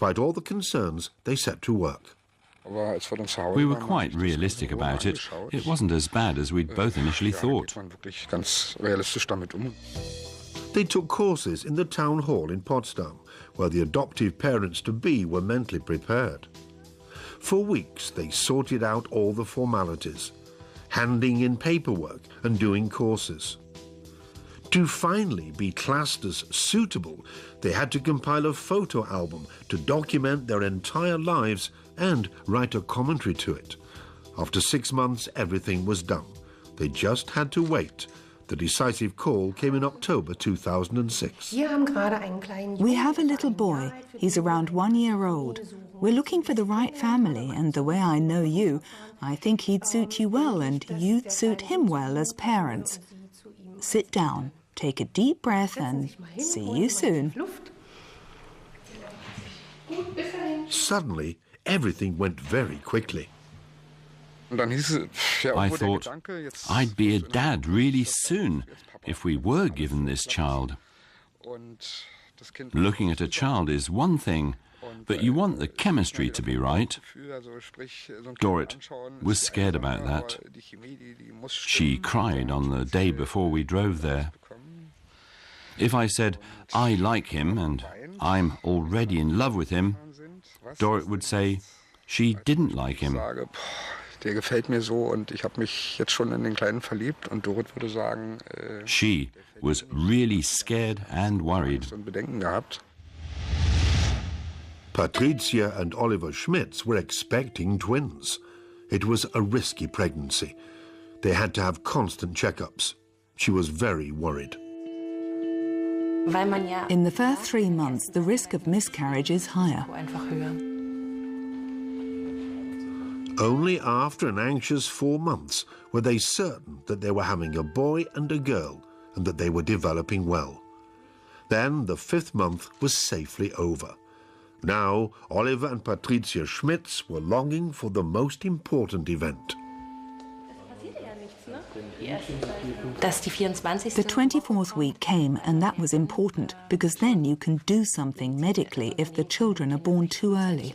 Despite all the concerns, they set to work. We were quite realistic about it. It wasn't as bad as we'd both initially thought. They took courses in the town hall in Potsdam, where the adoptive parents-to-be were mentally prepared. For weeks, they sorted out all the formalities, handing in paperwork and doing courses. To finally be classed as suitable, they had to compile a photo album to document their entire lives and write a commentary to it. After 6 months, everything was done. They just had to wait. The decisive call came in October 2006. We have a little boy. He's around 1 year old. We're looking for the right family, and the way I know you, I think he'd suit you well and you'd suit him well as parents. Sit down, take a deep breath, and see you soon. Suddenly, everything went very quickly. I thought I'd be a dad really soon if we were given this child. Looking at a child is one thing, but you want the chemistry to be right. Dorrit was scared about that. She cried on the day before we drove there. If I said, I like him and I'm already in love with him, Dorrit would say she didn't like him. Der gefällt mir so und ich habe mich jetzt schon in den Kleinen verliebt und Dorrit würde sagen, she was really scared and worried. Bedenken gehabt. Patricia and Oliver Schmitz were expecting twins. It was a risky pregnancy. They had to have constant checkups. She was very worried. In the first 3 months, the risk of miscarriage is higher. Only after an anxious 4 months were they certain that they were having a boy and a girl and that they were developing well. Then the 5th month was safely over. Now Oliver and Patricia Schmitz were longing for the most important event. The 24th week came, and that was important because then you can do something medically if the children are born too early.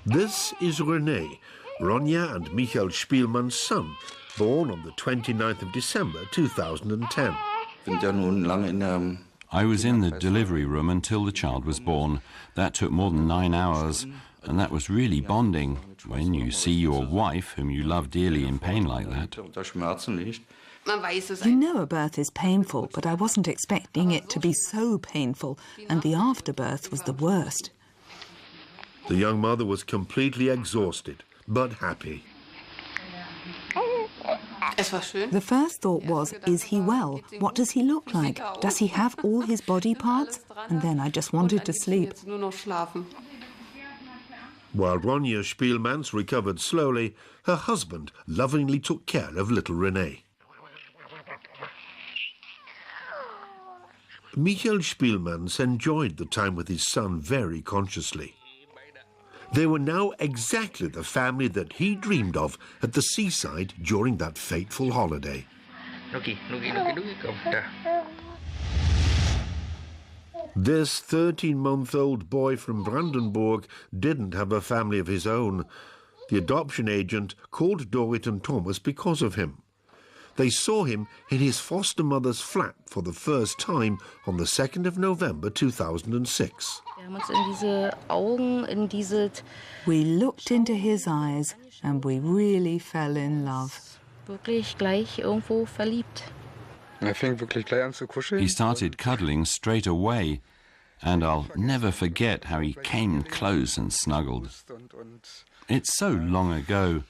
This is René, Ronja and Michael Spielmann's son, born on the 29th of December 2010. I was in the delivery room until the child was born. That took more than 9 hours, and that was really bonding when you see your wife, whom you love dearly, in pain like that. You know a birth is painful, but I wasn't expecting it to be so painful, and the afterbirth was the worst. The young mother was completely exhausted, but happy. The first thought was, is he well? What does he look like? Does he have all his body parts? And then I just wanted to sleep. While Ronja Spielmans recovered slowly, her husband lovingly took care of little René. Michael Spielmans enjoyed the time with his son very consciously. They were now exactly the family that he dreamed of at the seaside during that fateful holiday. This 13-month-old boy from Brandenburg didn't have a family of his own. The adoption agent called Dorrit and Thomas because of him. They saw him in his foster mother's flat for the first time on the 2nd of November 2006. We looked into his eyes and we really fell in love. He started cuddling straight away, and I'll never forget how he came close and snuggled. It's so long ago,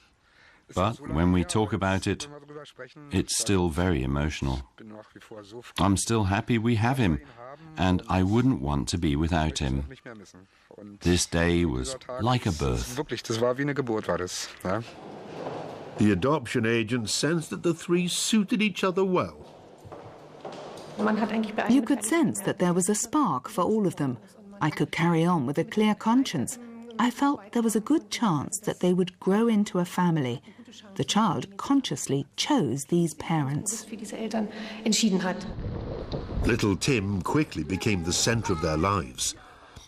but when we talk about it, it's still very emotional. I'm still happy we have him, and I wouldn't want to be without him. This day was like a birth. The adoption agent sensed that the three suited each other well. You could sense that there was a spark for all of them. I could carry on with a clear conscience. I felt there was a good chance that they would grow into a family. The child consciously chose these parents. Little Tim quickly became the centre of their lives.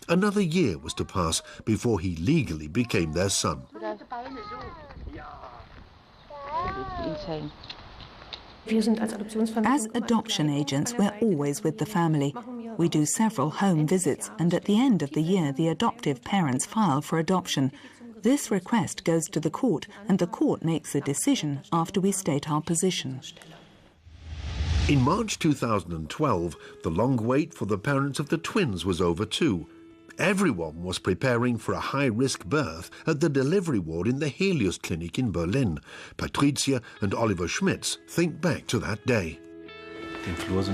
Another year was to pass before he legally became their son. As adoption agents, we're always with the family. We do several home visits, and at the end of the year, the adoptive parents file for adoption. This request goes to the court, and the court makes a decision after we state our position. In March 2012, the long wait for the parents of the twins was over too. Everyone was preparing for a high-risk birth at the delivery ward in the Helios Clinic in Berlin. Patricia and Oliver Schmitz think back to that day.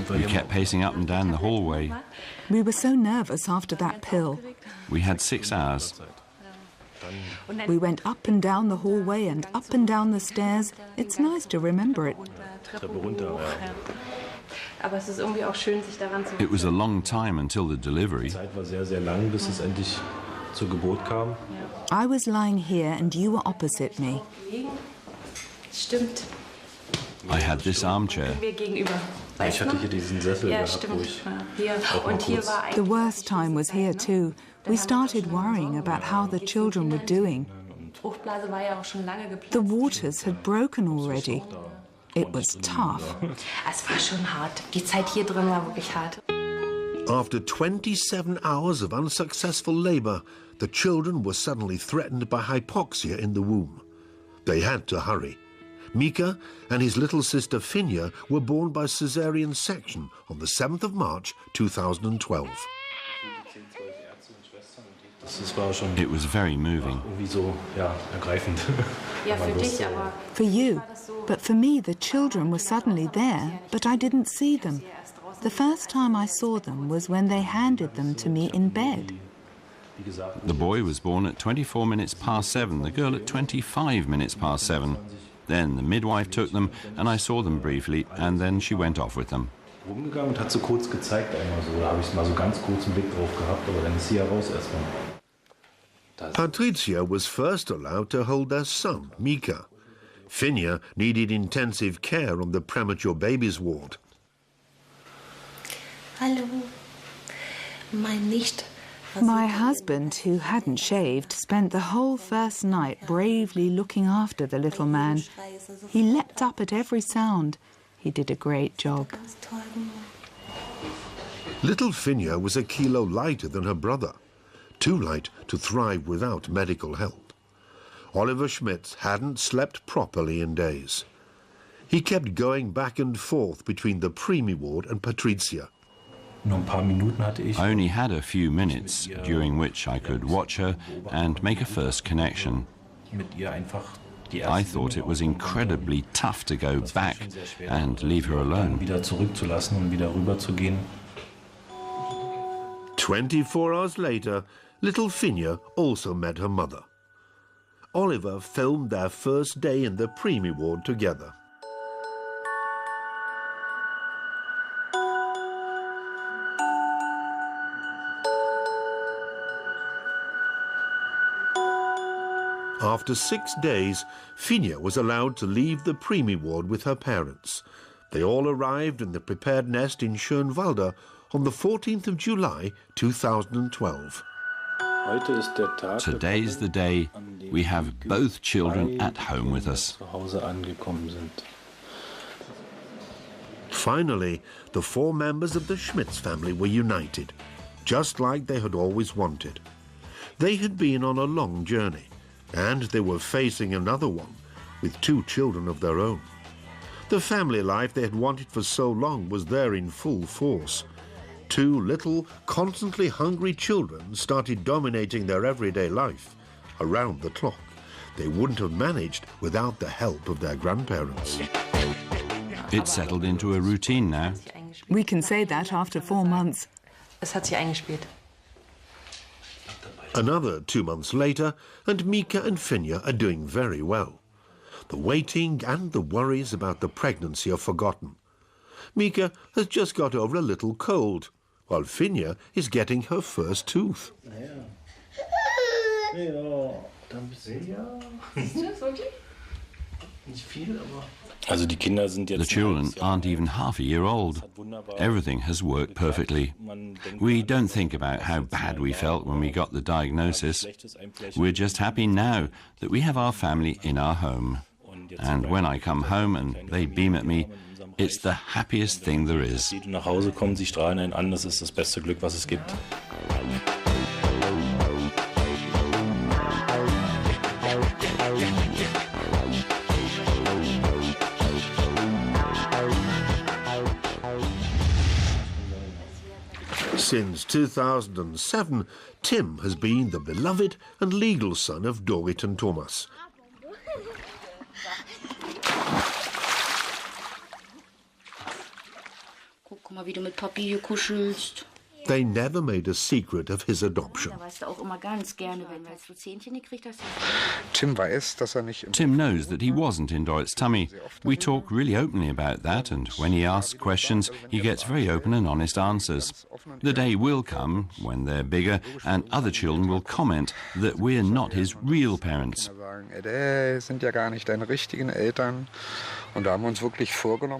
We kept pacing up and down the hallway. We were so nervous after that pill. We had 6 hours. We went up and down the hallway and up and down the stairs. It's nice to remember it. It was a long time until the delivery. I was lying here and you were opposite me. I had this armchair. The worst time was here too. We started worrying about how the children were doing. The waters had broken already. It was tough. After 27 hours of unsuccessful labour, the children were suddenly threatened by hypoxia in the womb. They had to hurry. Mika and his little sister Finja were born by caesarean section on the 7th of March 2012. It was very moving. For you, but for me the children were suddenly there, but I didn't see them. The first time I saw them was when they handed them to me in bed. The boy was born at 24 minutes past 7, the girl at 25 minutes past 7. Then the midwife took them and I saw them briefly and then she went off with them. Patricia was first allowed to hold their son, Mika. Finja needed intensive care on the premature babies ward. My husband, who hadn't shaved, spent the whole first night bravely looking after the little man. He leapt up at every sound. He did a great job. Little Finja was a kilo lighter than her brother, too light to thrive without medical help. Oliver Schmitz hadn't slept properly in days. He kept going back and forth between the preemie ward and Patricia. I only had a few minutes during which I could watch her and make a first connection. I thought it was incredibly tough to go back and leave her alone. 24 hours later, little Finja also met her mother. Oliver filmed their first day in the preemie ward together. After 6 days, Finja was allowed to leave the preemie ward with her parents. They all arrived in the prepared nest in Schönwalde on the 14th of July 2012. Today's the day we have both children at home with us. Finally, the 4 members of the Schmitz family were united, just like they had always wanted. They had been on a long journey, and they were facing another one with 2 children of their own. The family life they had wanted for so long was there in full force. 2 little, constantly hungry children started dominating their everyday life around the clock. They wouldn't have managed without the help of their grandparents. It's settled into a routine now. We can say that after 4 months. Another 2 months later, and Mika and Finja are doing very well. The waiting and the worries about the pregnancy are forgotten. Mika has just got over a little cold, while Finja is getting her first tooth. The children aren't even half a year old. Everything has worked perfectly. We don't think about how bad we felt when we got the diagnosis. We're just happy now that we have our family in our home. And when I come home and they beam at me, it's the happiest thing there is. Since 2007, Tim has been the beloved and legal son of Dorit and Thomas. Guck mal, wie du mit Papi hier kuschelst. They never made a secret of his adoption. Tim knows that he wasn't in Dorit's tummy. We talk really openly about that, and when he asks questions, he gets very open and honest answers. The day will come when they're bigger and other children will comment that we're not his real parents.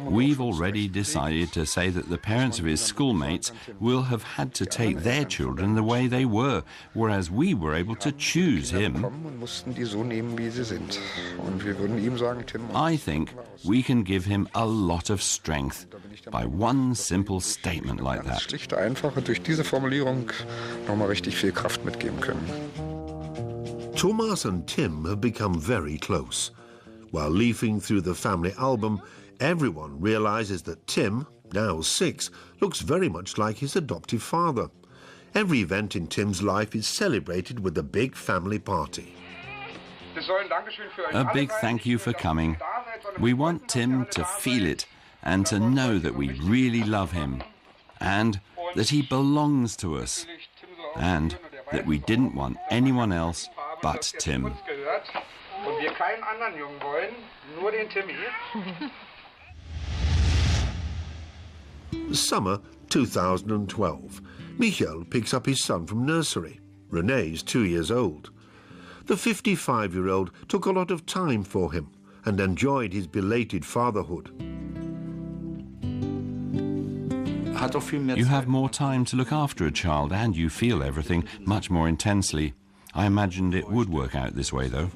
We've already decided to say that the parents of his schoolmates will have had to take their children the way they were, whereas we were able to choose him. I think we can give him a lot of strength by one simple statement like that. Thomas and Tim have become very close. While leafing through the family album, everyone realizes that Tim, now 6, looks very much like his adoptive father. Every event in Tim's life is celebrated with a big family party. A big thank you for coming. We want Tim to feel it and to know that we really love him and that he belongs to us and that we didn't want anyone else but Tim. Summer 2012. Michael picks up his son from nursery. René is 2 years old. The 55-year-old took a lot of time for him and enjoyed his belated fatherhood. You have more time to look after a child and you feel everything much more intensely. I imagined it would work out this way, though.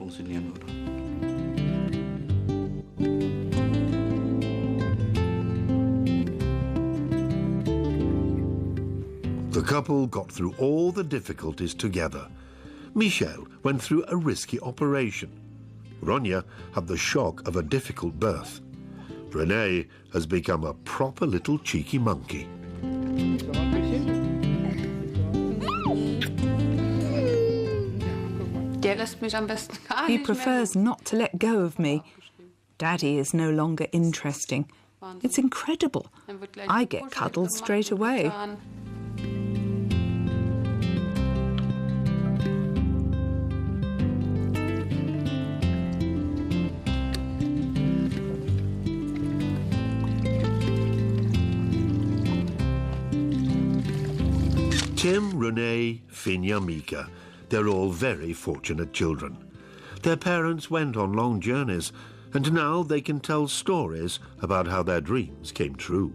The couple got through all the difficulties together. Michel went through a risky operation. Ronja had the shock of a difficult birth. René has become a proper little cheeky monkey. He prefers not to let go of me. Daddy is no longer interesting. It's incredible. I get cuddled straight away. Tim, René, Finja, Mika, they're all very fortunate children. Their parents went on long journeys, and now they can tell stories about how their dreams came true.